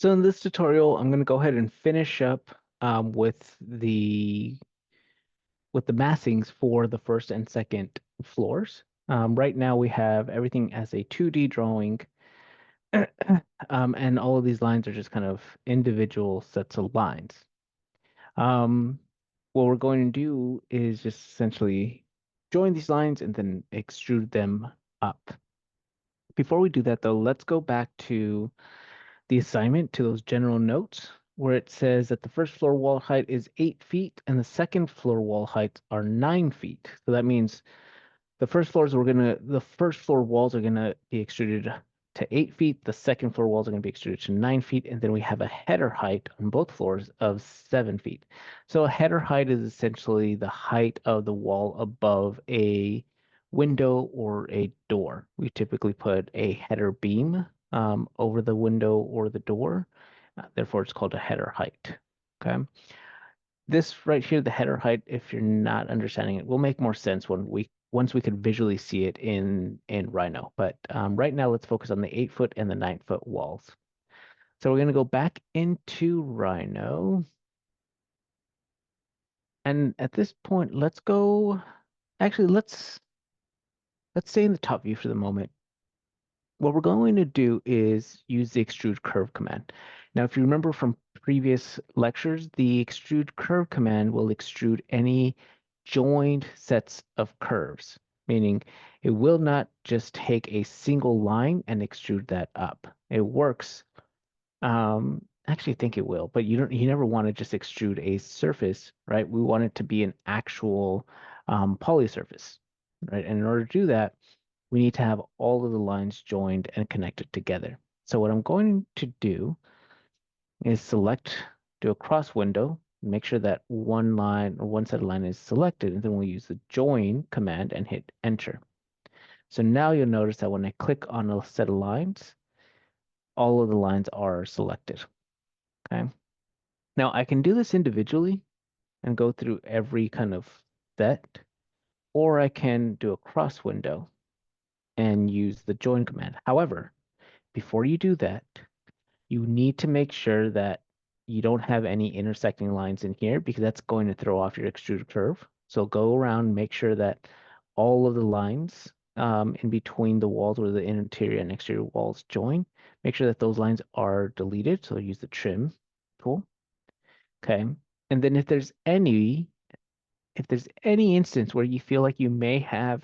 So in this tutorial, I'm going to go ahead and finish up with the massings for the first and second floors. Right now we have everything as a 2D drawing, and all of these lines are just kind of individual sets of lines. Um, what we're going to do is just essentially join these lines and then extrude them up. Before we do that, though, let's go back to the assignment, to those general notes where it says that the first floor wall height is 8 feet and the second floor wall heights are 9 feet. So that means the first floor walls are gonna be extruded to 8 feet, the second floor walls are gonna be extruded to 9 feet, and then we have a header height on both floors of 7 feet. So a header height is essentially the height of the wall above a window or a door. We typically put a header beam over the window or the door. Therefore, it's called a header height. Okay. This right here, the header height, if you're not understanding it, will make more sense once we can visually see it in Rhino. But right now, let's focus on the 8 foot and the 9 foot walls. So we're going to go back into Rhino. And at this point, actually, let's stay in the top view for the moment. What we're going to do is use the extrude curve command. Now, if you remember from previous lectures, the extrude curve command will extrude any joined sets of curves, meaning it will not just take a single line and extrude that up. It works. Actually, I think it will, but you never want to just extrude a surface, right? We want it to be an actual poly surface, right? And in order to do that, we need to have all of the lines joined and connected together. So what I'm going to do is do a cross window, make sure that one line or one set of line is selected, and then we'll use the join command and hit enter. So now you'll notice that when I click on a set of lines, all of the lines are selected. Okay. Now I can do this individually and go through every kind of set, or I can do a cross window and use the join command. However, before you do that, you need to make sure that you don't have any intersecting lines in here because that's going to throw off your extruded curve. So go around, make sure that all of the lines in between the walls where the interior and exterior walls join, make sure that those lines are deleted. So use the trim tool. Okay. And then if there's any instance where you feel like you may have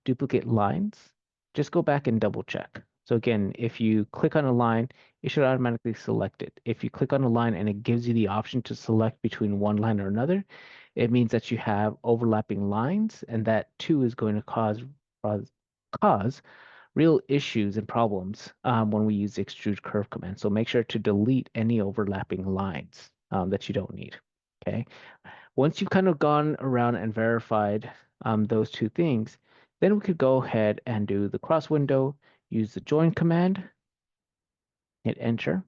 duplicate lines, just go back and double check. So again, if you click on a line, it should automatically select it. If you click on a line and it gives you the option to select between one line or another, it means that you have overlapping lines, and that too is going to cause real issues and problems when we use the extrude curve command. So make sure to delete any overlapping lines that you don't need. Okay. Once you've kind of gone around and verified those two things, then we could go ahead and do the cross window, use the join command, hit enter.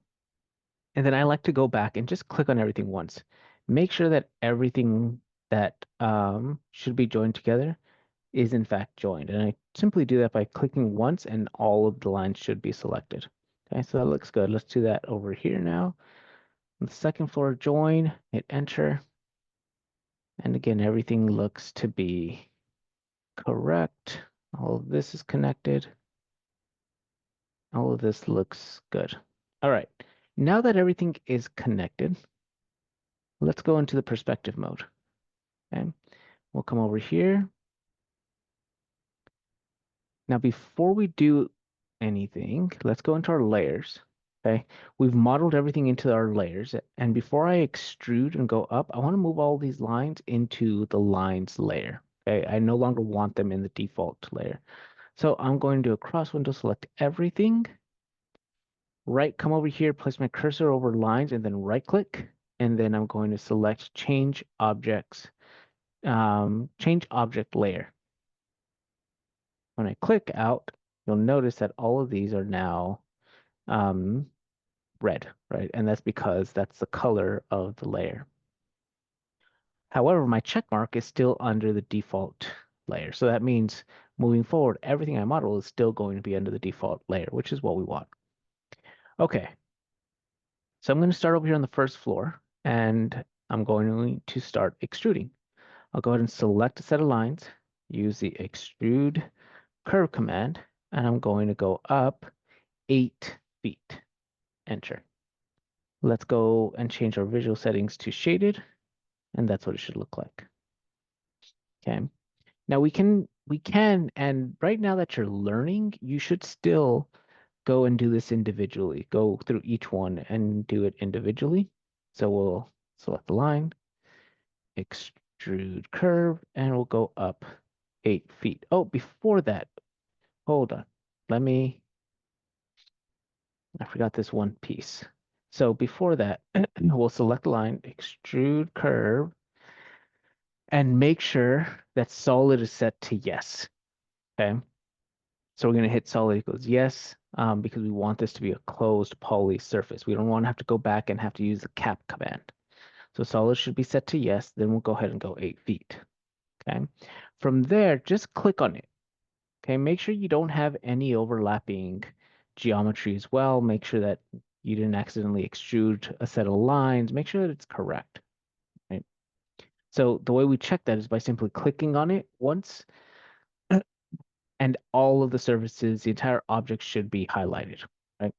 And then I like to go back and just click on everything once. Make sure that everything that should be joined together is in fact joined. And I simply do that by clicking once and all of the lines should be selected. Okay, so that looks good. Let's do that over here now. On the second floor join, hit enter. And again, everything looks to be correct. All of this is connected. All of this looks good. All right. Now that everything is connected, let's go into the perspective mode. Okay. We'll come over here. Now, before we do anything, let's go into our layers. Okay. We've modeled everything into our layers. And before I extrude and go up, I want to move all these lines into the lines layer. Okay. I no longer want them in the default layer. So I'm going to do a cross window, select everything. Come over here, place my cursor over lines, and then right click. And then I'm going to select change objects, change object layer. When I click out, you'll notice that all of these are now red, right? And that's because that's the color of the layer. However, my check mark is still under the default layer. So that means moving forward, everything I model is still going to be under the default layer, which is what we want. Okay. So I'm going to start over here on the first floor, and I'm going to start extruding. I'll go ahead and select a set of lines, use the extrude curve command, and I'm going to go up 8 feet. Enter. Let's go and change our visual settings to shaded, and that's what it should look like. Okay. Now and right now that you're learning, you should still go and do this individually. Go through each one and do it individually. So we'll select the line, extrude curve, and we'll go up 8 feet. Oh, before that, hold on. I forgot this one piece. So before that, we'll select the line, extrude curve, and make sure that solid is set to yes. Okay. So we're going to hit solid equals yes, because we want this to be a closed poly surface. We don't want to have to go back and have to use the cap command. So solid should be set to yes. Then we'll go ahead and go 8 feet. Okay. From there, just click on it. Okay. Make sure you don't have any overlapping geometry as well. Make sure that you didn't accidentally extrude a set of lines. Make sure that it's correct. Right. So the way we check that is by simply clicking on it once, and all of the surfaces, the entire object should be highlighted, right?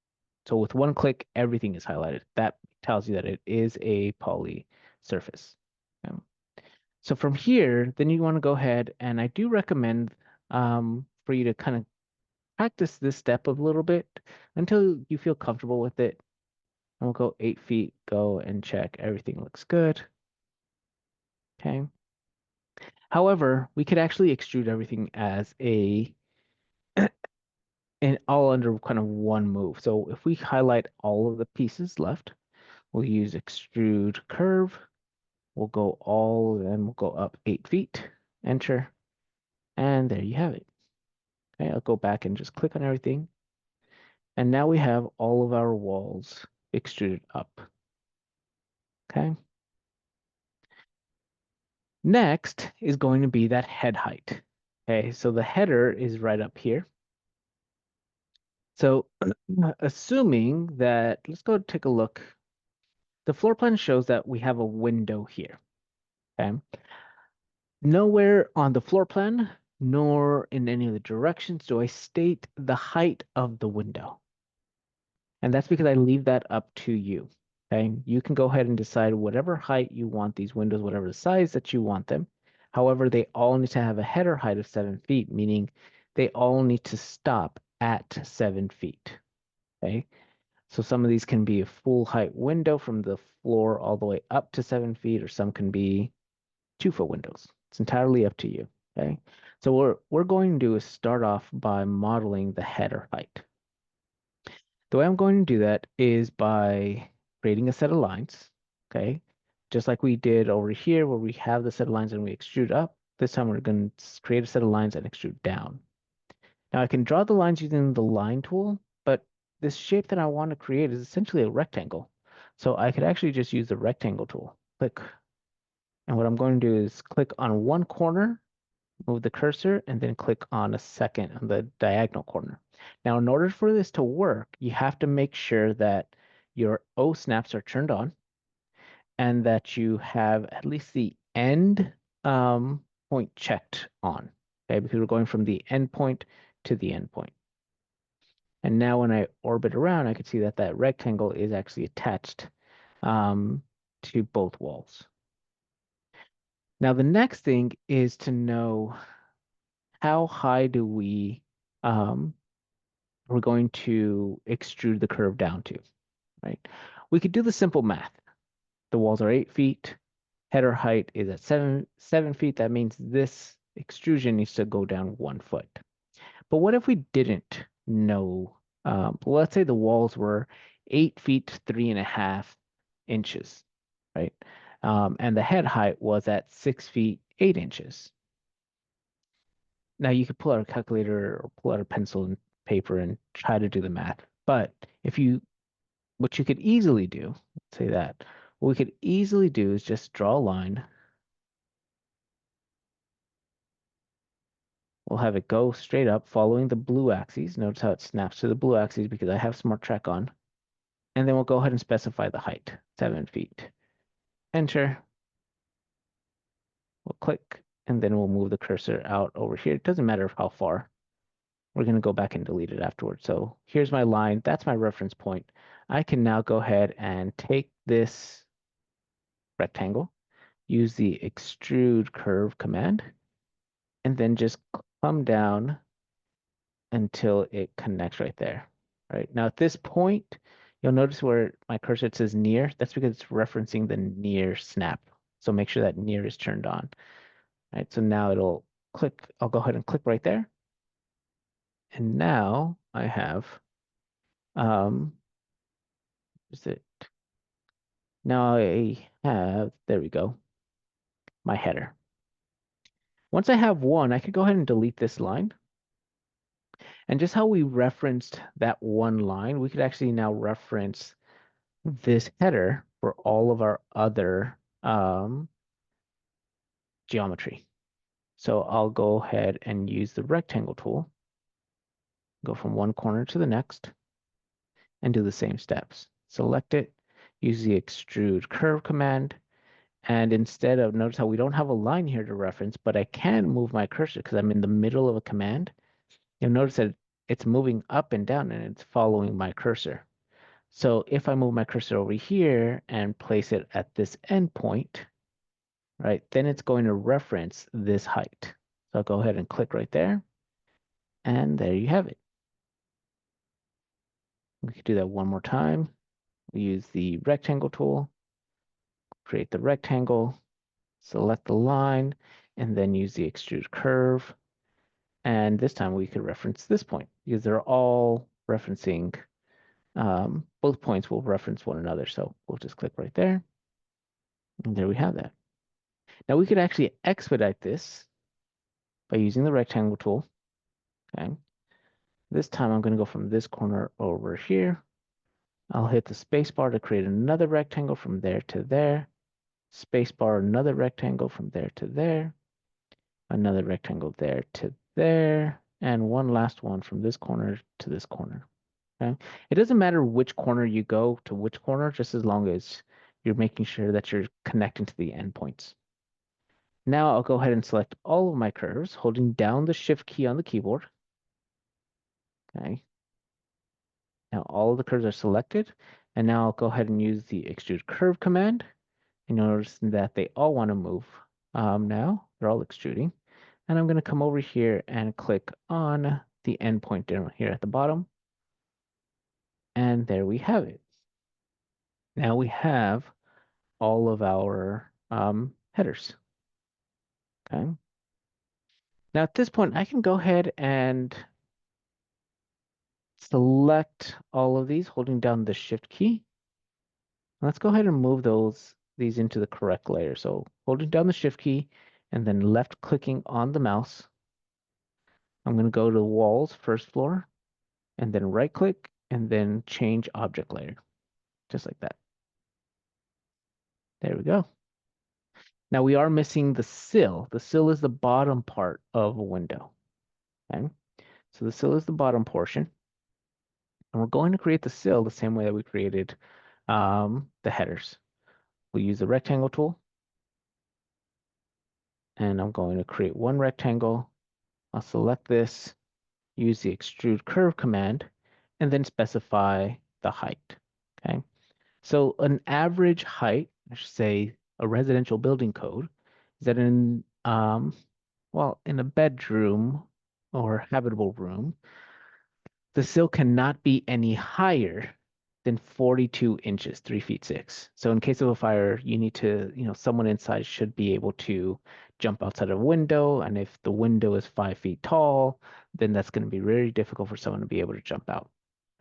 So with one click, everything is highlighted. That tells you that it is a poly surface. So from here, then you want to go ahead, and I do recommend for you to kind of practice this step a little bit until you feel comfortable with it. And we'll go 8 feet, go and check everything looks good. Okay. However, we could actually extrude everything as and all under kind of one move. So if we highlight all of the pieces left, we'll use extrude curve. We'll go all, and we'll go up 8 feet, enter, and there you have it. Okay, I'll go back and just click on everything. And now we have all of our walls extruded up. Okay. Next is going to be that head height. Okay, so the header is right up here. So assuming that, let's go take a look. The floor plan shows that we have a window here. Okay. Nowhere on the floor plan, nor in any of the directions do I state the height of the window. And that's because I leave that up to you. Okay. You can go ahead and decide whatever height you want these windows, whatever the size that you want them. However, they all need to have a header height of 7 feet, meaning they all need to stop at 7 feet. Okay. So some of these can be a full height window from the floor all the way up to 7 feet, or some can be 2-foot windows. It's entirely up to you. Okay. So what we're going to do is start off by modeling the header height. The way I'm going to do that is by creating a set of lines. Okay. Just like we did over here where we have the set of lines and we extrude up. This time we're going to create a set of lines and extrude down. Now I can draw the lines using the line tool, but this shape that I want to create is essentially a rectangle. So I could actually just use the rectangle tool. Click. And what I'm going to do is click on one corner, move the cursor, and then click on a second on the diagonal corner. Now, in order for this to work, you have to make sure that your O snaps are turned on and that you have at least the end point checked on. Okay, because we're going from the end point to the end point. And now when I orbit around, I can see that that rectangle is actually attached to both walls. Now, the next thing is to know how high do we're going to extrude the curve down to, right? We could do the simple math. The walls are 8 feet. Header height is at 7 feet. That means this extrusion needs to go down 1 foot. But what if we didn't know? Well, let's say the walls were 8 feet 3.5 inches, right? And the head height was at 6 feet 8 inches. Now you could pull out a calculator or pull out a pencil and paper and try to do the math. But what you could easily do, let's say that, what we could easily do is just draw a line. We'll have it go straight up following the blue axis. Notice how it snaps to the blue axis because I have Smart Track on. And then we'll go ahead and specify the height, 7 feet. Enter. We'll click, and then we'll move the cursor out over here. It doesn't matter how far. We're going to go back and delete it afterwards. So here's my line. That's my reference point. I can now go ahead and take this rectangle, use the extrude curve command, and then just come down until it connects right there. Right now, at this point, you'll notice where my cursor says near. That's because it's referencing the near snap. So make sure that near is turned on. Right, so now it'll click. I'll go ahead and click right there. And now I have, is it? Now I have, there we go, my header. Once I have one, I could go ahead and delete this line. And just how we referenced that one line, we could actually now reference this header for all of our other geometry. So I'll go ahead and use the rectangle tool, go from one corner to the next, and do the same steps. Select it, use the extrude curve command, and instead of, notice how we don't have a line here to reference, but I can move my cursor because I'm in the middle of a command. You'll notice that it's moving up and down and it's following my cursor. So if I move my cursor over here and place it at this endpoint, right, then it's going to reference this height. So I'll go ahead and click right there. And there you have it. We could do that one more time. We use the rectangle tool, create the rectangle, select the line, and then use the extrude curve. And this time we could reference this point because they're all referencing, both points will reference one another. So we'll just click right there. And there we have that. Now we could actually expedite this by using the rectangle tool. Okay. This time I'm going to go from this corner over here. I'll hit the space bar to create another rectangle from there to there. Space bar, another rectangle from there to there. Another rectangle there to there. And one last one from this corner to this corner. Okay. It doesn't matter which corner you go to which corner, just as long as you're making sure that you're connecting to the endpoints. Now I'll go ahead and select all of my curves, holding down the Shift key on the keyboard. Okay. Now all of the curves are selected, and now I'll go ahead and use the extrude curve command. And you'll notice that they all want to move. Now they're all extruding, and I'm going to come over here and click on the endpoint down here at the bottom, and there we have it. Now we have all of our headers. Okay. Now at this point, I can go ahead and select all of these, holding down the Shift key. Let's go ahead and move these into the correct layer. So holding down the Shift key and then left clicking on the mouse. I'm going to go to walls, first floor, and then right click and then change object layer, just like that. There we go. Now we are missing the sill. The sill is the bottom part of a window. Okay. So the sill is the bottom portion. And we're going to create the sill the same way that we created the headers. We'll use the rectangle tool. And I'm going to create one rectangle. I'll select this, use the extrude curve command, and then specify the height. Okay. So an average height, I should say a residential building code, is that in well, in a bedroom or habitable room, the sill cannot be any higher than 42 inches, 3 feet 6. So in case of a fire, you need to, someone inside should be able to jump outside of a window. And if the window is 5 feet tall, then that's going to be very difficult for someone to be able to jump out,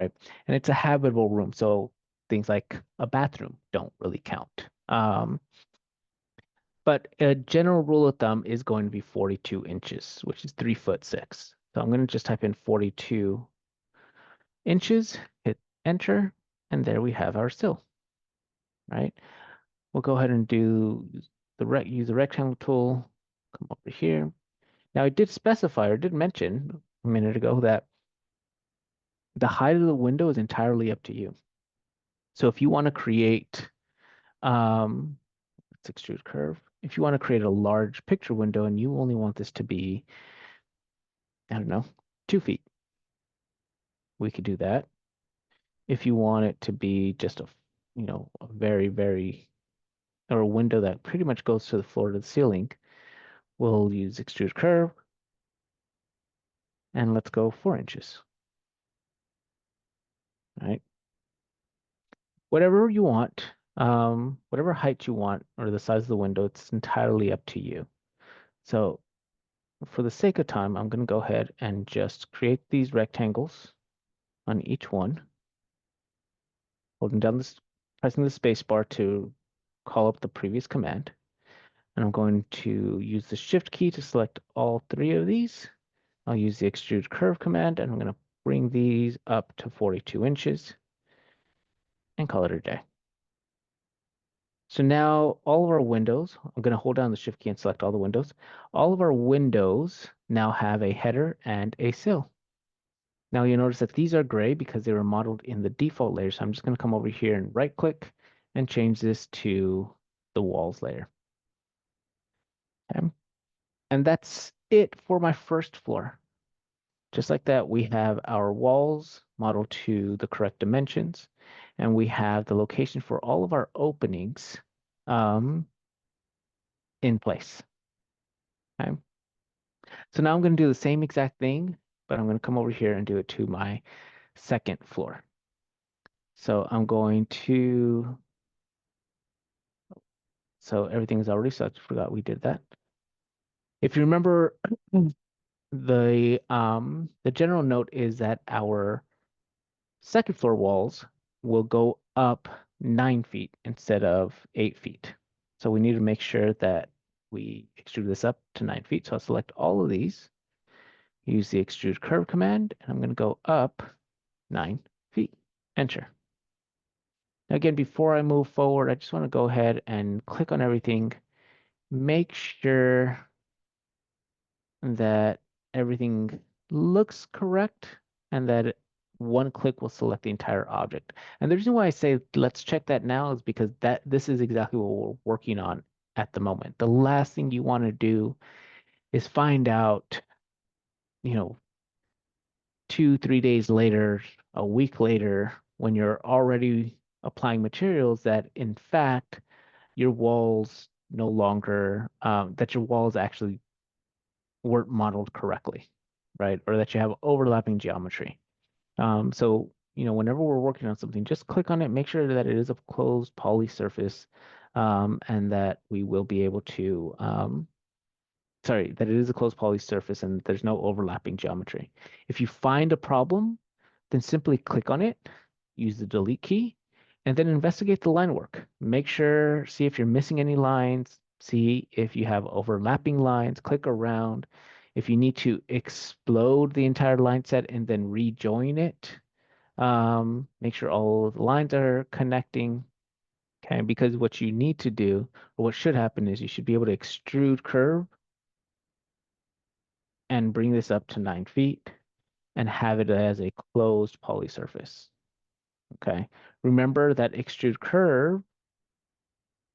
right? And it's a habitable room. So things like a bathroom don't really count. But a general rule of thumb is going to be 42 inches, which is 3 foot 6. So I'm going to just type in 42 inches, hit enter, and there we have our sill, right? We'll go ahead and use the rectangle tool, come over here. Now I did specify or did mention a minute ago that the height of the window is entirely up to you. So if you want to create, um, let's extrude curve. If you want to create a large picture window and you only want this to be, I don't know, 2 feet, we could do that. If you want it to be just a very, very, or a window that pretty much goes to the floor to the ceiling, we'll use extrude curve and let's go 4 inches. All right. Whatever you want, whatever height you want or the size of the window, it's entirely up to you. So for the sake of time, I'm going to go ahead and just create these rectangles on each one, holding down this, pressing the space bar to call up the previous command. And I'm going to use the shift key to select all three of these. I'll use the extrude curve command and I'm going to bring these up to 42 inches and call it a day. So now all of our windows, I'm going to hold down the shift key and select all the windows. All of our windows now have a header and a sill. Now you'll notice that these are gray because they were modeled in the default layer. So I'm just going to come over here and right click and change this to the walls layer. Okay. And that's it for my first floor. Just like that, we have our walls modeled to the correct dimensions, and we have the location for all of our openings um, in place. Okay. So now I'm going to do the same exact thing, but I'm going to come over here and do it to my second floor. So I'm going to, so everything's already set. Forgot we did that. If you remember, the general note is that our second floor walls will go up 9 feet instead of 8 feet. So we need to make sure that we extrude this up to 9 feet. So I'll select all of these, use the extrude curve command, and I'm going to go up 9 feet. Enter. Now again, before I move forward, I just want to go ahead and click on everything, make sure that everything looks correct and that one click will select the entire object. And the reason why I say let's check that now is because this is exactly what we're working on at the moment. The last thing you want to do is find out, you know, 2, 3 days later, a week later, when you're already applying materials that in fact your walls no longer, that your walls actually weren't modeled correctly, right? Or that you have overlapping geometry. So, whenever we're working on something, just click on it, make sure that it is a closed poly surface, and that we will be able to, sorry, that it is a closed poly surface and there's no overlapping geometry. If you find a problem, then simply click on it, use the delete key, and then investigate the line work. Make sure, see if you're missing any lines, see if you have overlapping lines, click around. If you need to explode the entire line set and then rejoin it, make sure all the lines are connecting. Okay, because what you need to do, or what should happen is you should be able to extrude curve and bring this up to 9 feet and have it as a closed poly surface. Okay. Remember that extrude curve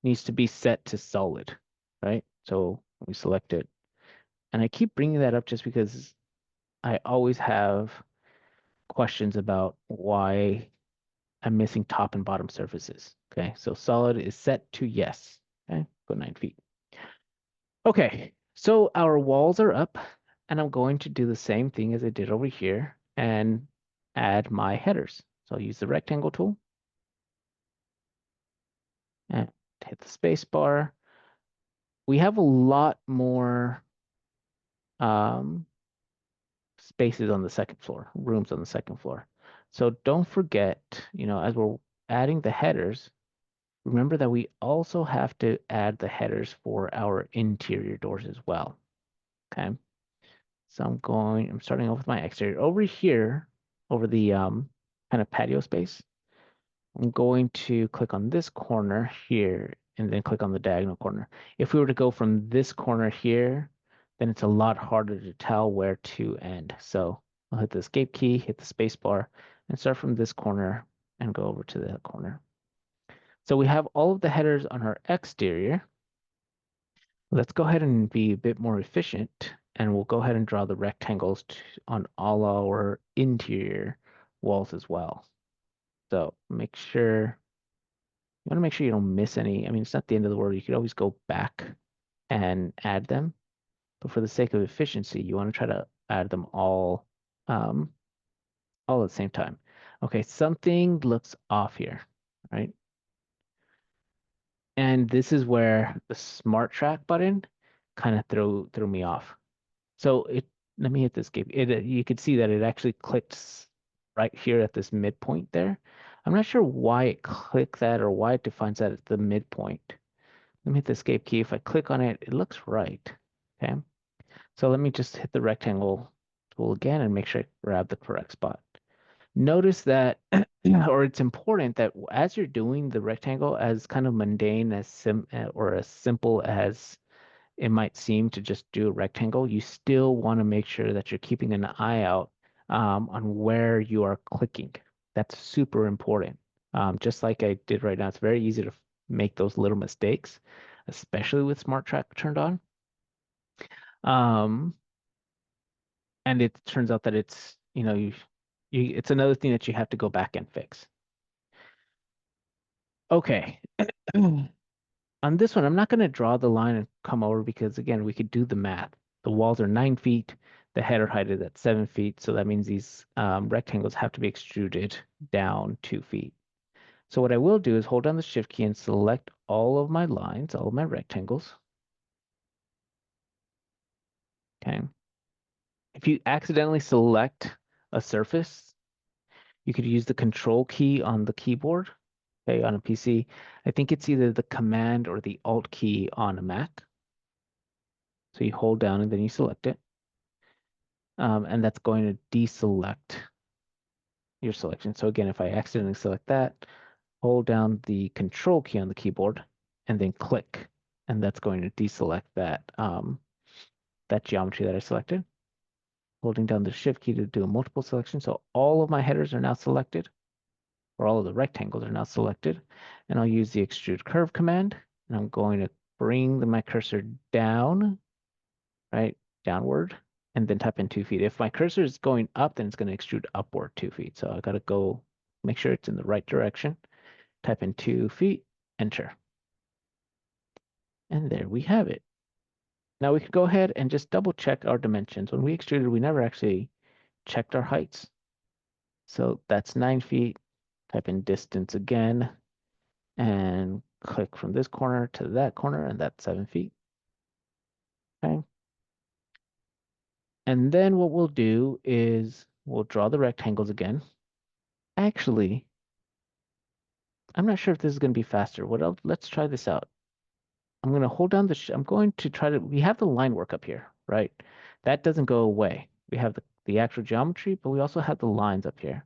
needs to be set to solid, right? So we select it. And I keep bringing that up just because I always have questions about why I'm missing top and bottom surfaces. Okay. So solid is set to yes. Okay. Go 9 feet. Okay. So our walls are up and I'm going to do the same thing as I did over here and add my headers. So I'll use the rectangle tool and hit the space bar. We have a lot more spaces on the second floor, rooms on the second floor. So don't forget, as we're adding the headers, remember that we also have to add the headers for our interior doors as well. Okay. So I'm starting off with my exterior. Over here, over the kind of patio space, I'm going to click on this corner here and then click on the diagonal corner. If we were to go from this corner here, then it's a lot harder to tell where to end. So I'll hit the escape key, hit the space bar, and start from this corner and go over to the corner. So we have all of the headers on our exterior. Let's go ahead and be a bit more efficient, and we'll go ahead and draw the rectangles on all our interior walls as well. So you want to make sure you don't miss any. I mean, it's not the end of the world. You could always go back and add them, but for the sake of efficiency, you want to try to add them um, all at the same time. Okay, something looks off here, right? And this is where the Smart Track button kind of threw me off. So let me hit this escape. You could see that it actually clicks right here at this midpoint there. I'm not sure why it clicked that or why it defines that at the midpoint. Let me hit the escape key. If I click on it, it looks right. Okay. So let me just hit the rectangle tool again and make sure I grab the correct spot. Notice that, or it's important that as you're doing the rectangle, as kind of mundane as or as simple as it might seem to just do a rectangle, you still want to make sure that you're keeping an eye out on where you are clicking. That's super important. Just like I did right now, it's very easy to make those little mistakes, especially with Smart Track turned on. Um, and it turns out that it's, it's another thing that you have to go back and fix. Okay. On this one, I'm not going to draw the line and come over because, again, we could do the math. The walls are 9 feet. The header height is at 7 feet. So that means these rectangles have to be extruded down 2 feet. So what I will do is hold down the Shift key and select all of my lines, all of my rectangles. Okay. If you accidentally select a surface, you could use the Control key on the keyboard. Okay, on a PC. I think it's either the Command or the Alt key on a Mac. So you hold down and then you select it. And that's going to deselect your selection. So again, if I accidentally select that, hold down the Control key on the keyboard and then click, and that's going to deselect that geometry that I selected. Holding down the Shift key to do a multiple selection. So all of my headers are now selected, or all of the rectangles are now selected. And I'll use the Extrude Curve command, and I'm going to bring my cursor down, right, downward, and then type in 2 feet. If my cursor is going up, then it's going to extrude upward 2 feet. So I got to go make sure it's in the right direction. Type in 2 feet, enter. And there we have it. Now we could go ahead and just double check our dimensions. When we extruded, we never actually checked our heights. So that's 9 feet. Type in distance again and click from this corner to that corner, and that's 7 feet. Okay. And then what we'll do is we'll draw the rectangles again. Actually, I'm not sure if this is going to be faster. What else? Let's try this out. I'm going to hold down I'm going to try to, we have the line work up here, right? That doesn't go away. We have the actual geometry, but we also have the lines up here.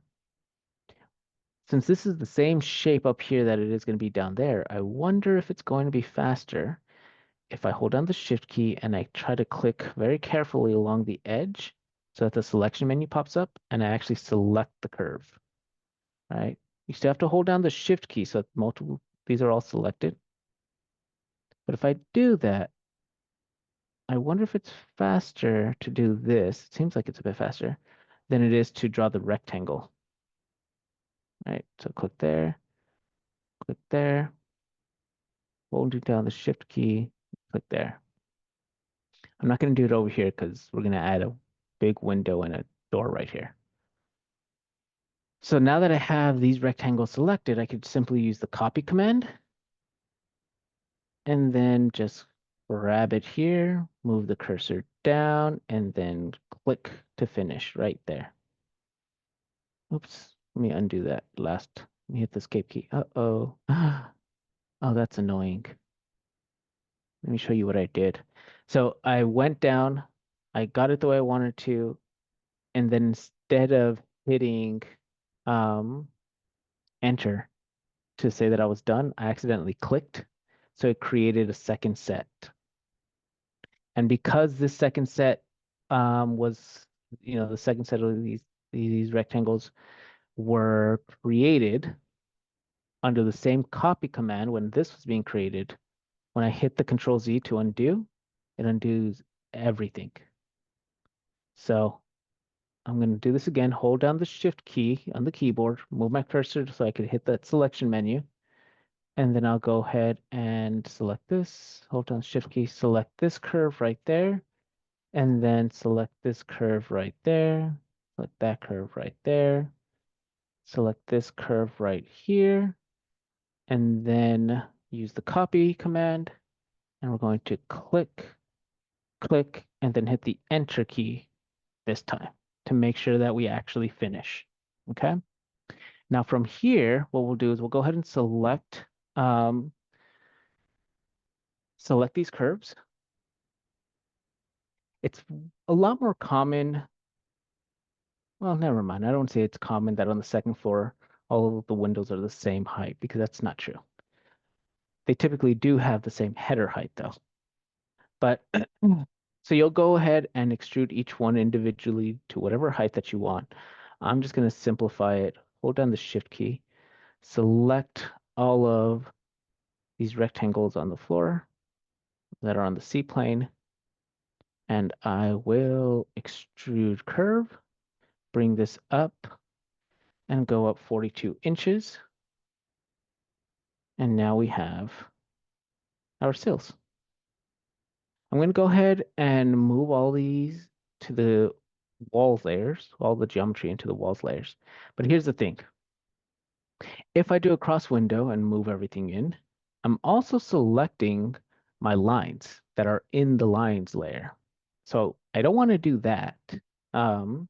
Since this is the same shape up here that it is going to be down there, I wonder if it's going to be faster if I hold down the Shift key and I try to click very carefully along the edge so that the selection menu pops up and I actually select the curve, right? You still have to hold down the Shift key so these are all selected. But if I do that, I wonder if it's faster to do this. It seems like it's a bit faster than it is to draw the rectangle. Right, so click there, holding down the Shift key, click there. I'm not going to do it over here because we're going to add a big window and a door right here. So now that I have these rectangles selected, I could simply use the copy command and then just grab it here, move the cursor down, and then click to finish right there. Oops, let me undo that last. Let me hit the escape key. Uh-oh. Oh, that's annoying. Let me show you what I did. So I went down, I got it the way I wanted to, and then instead of hitting um, enter to say that I was done, I accidentally clicked. So it created a second set. And because this second set was, the second set of these rectangles were created under the same copy command when this was being created, when I hit the Control Z to undo, it undoes everything. So I'm going to do this again. Hold down the Shift key on the keyboard, move my cursor so I could hit that selection menu. And then I'll go ahead and select this, hold down the Shift key, select this curve right there, and then select this curve right there, select that curve right there, select this curve right here, and then use the copy command, and we're going to click, click, and then hit the Enter key this time to make sure that we actually finish. Okay. Now from here, what we'll do is we'll go ahead and select these curves. It's a lot more common. Well, never mind. I don't say it's common that on the second floor, all of the windows are the same height because that's not true. They typically do have the same header height though. But so you'll go ahead and extrude each one individually to whatever height that you want. I'm just going to simplify it. Hold down the Shift key, select all of these rectangles on the floor that are on the C plane, and I will extrude curve, bring this up and go up 42 inches. And now we have our sills. I'm going to go ahead and move all these to the walls layers, all the geometry into the walls layers. But here's the thing. If I do a cross window and move everything in, I'm also selecting my lines that are in the lines layer. So I don't want to do that um,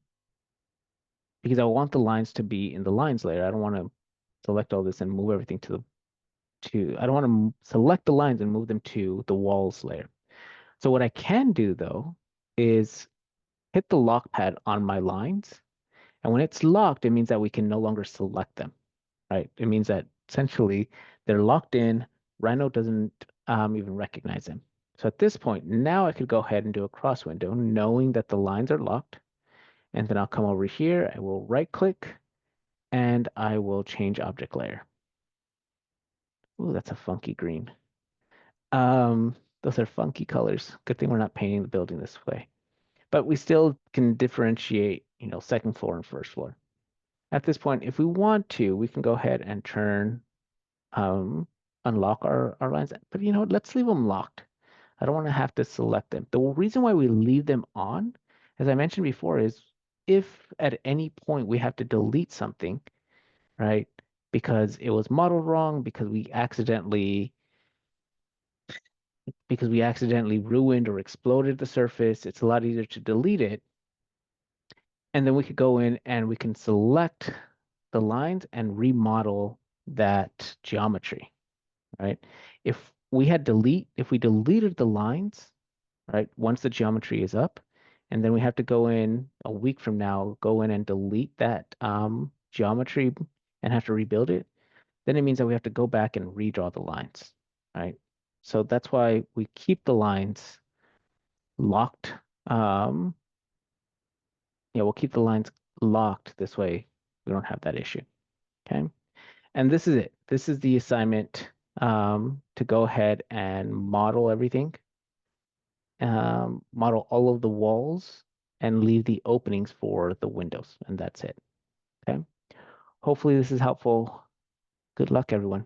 because I want the lines to be in the lines layer. I don't want to select all this and move everything I don't want to select the lines and move them to the walls layer. So what I can do though is hit the lock pad on my lines. And when it's locked, it means that we can no longer select them, right? It means that essentially they're locked in. Rhino doesn't even recognize them. So at this point, now I could go ahead and do a cross window, knowing that the lines are locked. And then I'll come over here, I will right click, and I will change object layer. Ooh, that's a funky green. Those are funky colors. Good thing we're not painting the building this way. But we still can differentiate, second floor and first floor. At this point, if we want to, we can go ahead and um, unlock our lines. But you know what? Let's leave them locked. I don't want to have to select them. The reason why we leave them on, as I mentioned before, is if at any point we have to delete something, right? Because it was modeled wrong, because we accidentally ruined or exploded the surface, it's a lot easier to delete it. And then we could go in and we can select the lines and remodel that geometry, right? If we deleted the lines, right, once the geometry is up, and then we have to go in a week from now, go in and delete that geometry and have to rebuild it, then it means that we have to go back and redraw the lines, right? So that's why we keep the lines locked. Yeah, we'll keep the lines locked this way. We don't have that issue. Okay. And this is it. This is the assignment to go ahead and model everything, model all of the walls and leave the openings for the windows. And that's it. Okay. Hopefully this is helpful. Good luck, everyone.